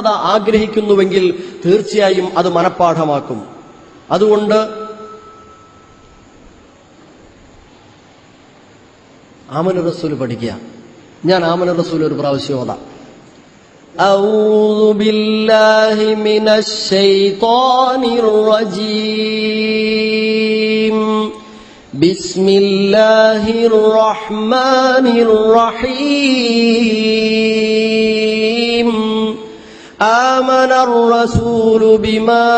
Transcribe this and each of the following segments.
ആഗ്രഹിക്കുന്നുവെങ്കിൽ തീർച്ചയായും അത് മനഃപ്പാഠമാക്കും. അതുകൊണ്ട് ആമന റസൂൽ പഠിക്കുക. ഞാൻ ആമന റസൂൽ ഒരു പ്രാവശ്യം ഓതാം. അഊദു ബില്ലാഹി മിനശ് ശൈത്വാനിർ റജീം. ബിസ്മില്ലാഹിർ റഹ്മാനിർ റഹീം. آمن الرسول بما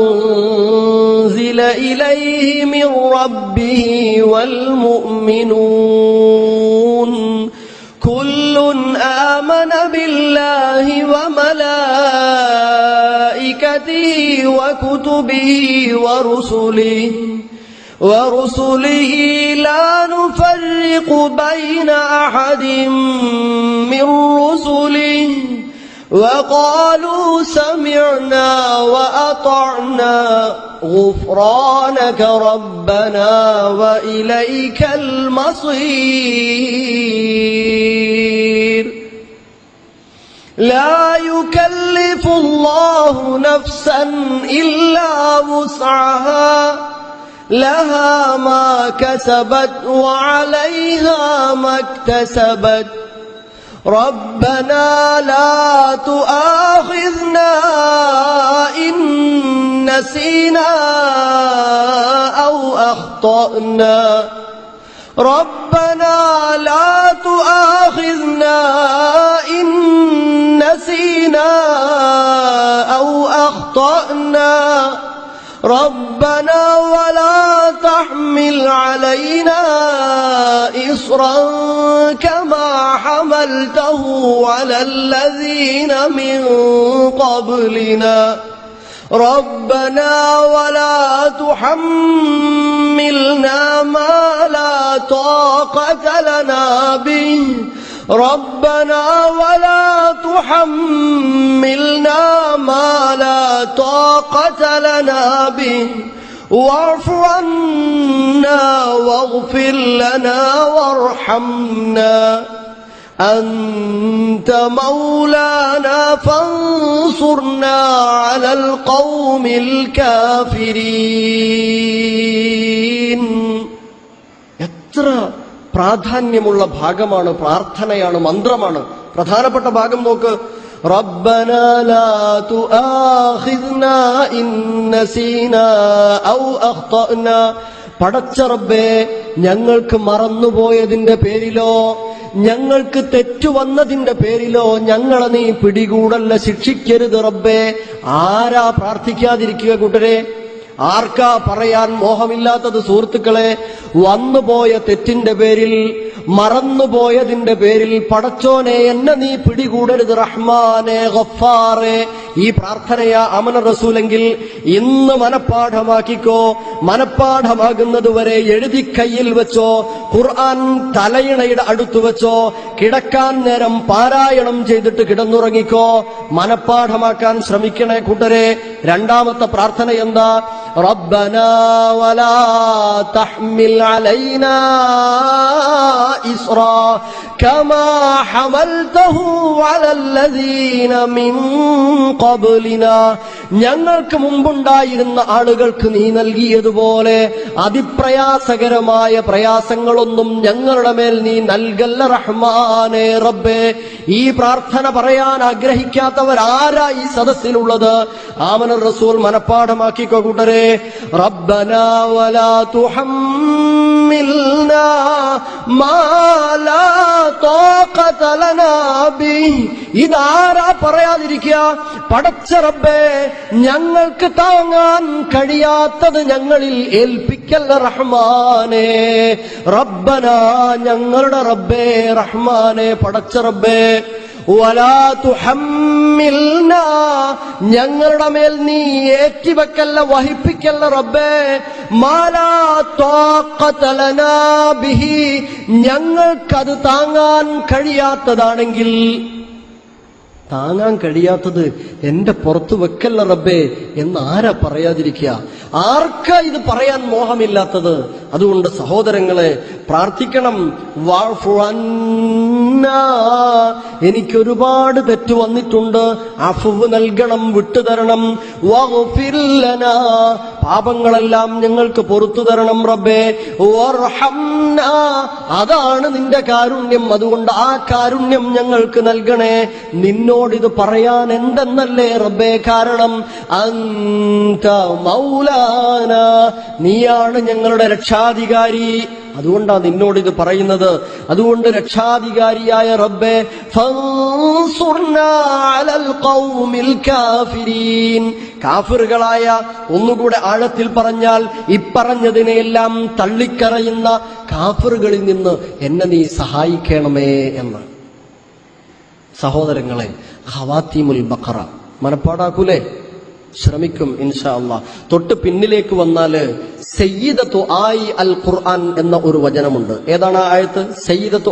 أنزل إليه من ربه والمؤمنون كل آمن بالله وملائكته وكتبه ورسله لا نفرق بين أحد من رسله وقالوا سمعنا وأطعنا غفرانك ربنا وإليك المصير. لا يكلف الله نفسا إلا وسعها لها ما كسبت وعليها ما اكتسبت. ربنا لا تؤاخذنا إن نسينا أو أخطأنا. ربنا لا تؤاخذنا إن نسينا أو أخطأنا. ربنا ولا تحمل علينا إصرا كما حملته على الذين من قبلنا. ربنا ولا تحملنا ما لا طاقة لنا به. ربنا ولا تحملنا ما لا طاقة لنا به. واعف عنا واغفر لنا وارحمنا أنت مولانا فانصرنا على القوم الكافرين. എത്ര പ്രാധാന്യമുള്ള ഭാഗമാണ്, പ്രാർത്ഥനയാണ്, മന്ത്രമാണ്. പ്രധാനപ്പെട്ട ഭാഗം നോക്ക്. ربنا لا تؤاخذنا إن نسينا أو أخطأنا. പടച്ച റബ്ബേ, ഞങ്ങൾക്ക് മറന്നുപോയതിന്റെ പേരിലോ ഞങ്ങൾക്ക് തെറ്റുവന്നതിന്റെ പേരിലോ ഞങ്ങളെ നീ പിടികൂടല്ല, ശിക്ഷിക്കരുത് റബ്ബേ. ആരാ പ്രാർത്ഥിക്കാതിരിക്കുക കൂട്ടരെ? ആർക്കാ പറയാൻ മോഹമില്ലാത്തത്? സുഹൃത്തുക്കളെ, വന്നുപോയ തെറ്റിന്റെ പേരിൽ, മറന്നുപോയതിന്റെ പേരിൽ പടച്ചോനെ എന്നെ നീ പിടികൂടരുത് റഹ്മാനെ ഗഫാറെ. ഈ പ്രാർത്ഥനയാ അമന റസൂലെങ്കിൽ ഇന്ന് മനഃപ്പാഠമാക്കിക്കോ. മനഃപ്പാഠമാകുന്നത് വരെ എഴുതി കയ്യിൽ വെച്ചോ, ഖുർആൻ തലയിണയുടെ അടുത്ത് വെച്ചോ, കിടക്കാൻ നേരം പാരായണം ചെയ്തിട്ട് കിടന്നുറങ്ങിക്കോ. മനഃപ്പാഠമാക്കാൻ ശ്രമിക്കണേ കൂട്ടരെ. രണ്ടാമത്തെ പ്രാർത്ഥന എന്താ? റബ്ബനാ വലാ തഹ്മിൽ അലൈനാ ഇസ്റാ കമാ ഹമൽതഹു അലല്ലദീന മിൻ ഖബ്ലിനാ. ഞങ്ങൾക്ക് മുമ്പുണ്ടായിരുന്ന ആളുകൾക്ക് നീ നൽകിയതുപോലെ അതിപ്രയാസകരമായ പ്രയാസങ്ങളൊന്നും ഞങ്ങളുടെ മേൽ നീ നൽകല്ല റഹ്മാനേ റബ്ബേ. ഈ പ്രാർത്ഥന പറയാൻ ആഗ്രഹിക്കാത്തവരാരാ ഈ സദസ്സിലുള്ളത്? ആമന റസൂൽ മനഃപ്പാഠമാക്കിക്കോ കൂട്ടരെ. റബ്ബനാ വലാ തുഹമ്മിൽനാ മാ ലാ طاقة لنا به. ഇതാരാ പറയാതിരിക്കുക? പടച്ച റബ്ബേ, ഞങ്ങൾക്ക് താങ്ങാൻ കഴിയാത്തത് ഞങ്ങളിൽ ഏൽപ്പിക്കല്ല റഹ്മാനേ. റബ്ബന, ഞങ്ങളുടെ റബ്ബേ, റഹ്മാനേ, പടച്ച റബ്ബേ. വലാ തുഹമ്മിൽനാ, ഞങ്ങളുടെ മേൽ നീ ഏറ്റിവെക്കല്ല, വഹിപ്പിക്കല്ല റബ്ബേ. മാലാ ത്വാഖത ലനാ ബിഹി, ഞങ്ങൾക്കത് താങ്ങാൻ കഴിയാത്തതാണെങ്കിൽ, താങ്ങാൻ കഴിയാത്തത് എന്റെ പുറത്തു വെക്കല്ല റബ്ബേ എന്ന് ആരാ പറയാതിരിക്കുക? ആർക്കാ ഇത് പറയാൻ മോഹമില്ലാത്തത്? അതുകൊണ്ട് സഹോദരങ്ങളെ പ്രാർത്ഥിക്കണം. വഅഫു അന്നാ, എനിക്കൊരുപാട് തെറ്റ് വന്നിട്ടുണ്ട്, അഫ്വ് നൽകണം, വിട്ടുതരണം. വഗ്ഫിർ ലനാ, പാപങ്ങളെല്ലാം ഞങ്ങൾക്ക് പൊറുത്തു തരണം റബ്ബേ. വർഹംനാ, അതാണ് നിന്റെ കാരുണ്യം, അതുകൊണ്ട് ആ കാരുണ്യം ഞങ്ങൾക്ക് നൽകണേ. നിന്നോടിത് പറയാൻ എന്തെന്നല്ലേ റബ്ബേ കാരണം, അന്ത മൗലാന, നീയാണ് ഞങ്ങളുടെ രക്ഷാധികാരി, അതുകൊണ്ടാണ് നിന്നോടിത് പറയുന്നത്. അതുകൊണ്ട് രക്ഷാധികാരിയായ റബ്ബേ, ഫൻസുർനാ അലൽ ഖൗമിൽ കാഫിരീൻ, കാഫിറുകളായ, ഒന്നുകൂടെ ആഴത്തിൽ പറഞ്ഞാൽ ഇപ്പറഞ്ഞതിനെയെല്ലാം തള്ളിക്കറയുന്ന കാഫിറുകളിൽ നിന്ന് എന്നെ നീ സഹായിക്കണമേ എന്ന്. സഹോദരങ്ങളെ, ഖവാത്തീമുൽ ബഖറ മനപ്പാടാക്കൂലേ? ശ്രമിക്കും ഇൻഷാ അല്ലാഹ്. തൊട്ട് പിന്നിലേക്ക് വന്നാല് സയ്യിദത്തു ആയി അൽ ഖുർആൻ എന്ന ഒരു വചനമുണ്ട്. ഏതാണ് ആ ആയത്ത്? സയ്യിദത്തു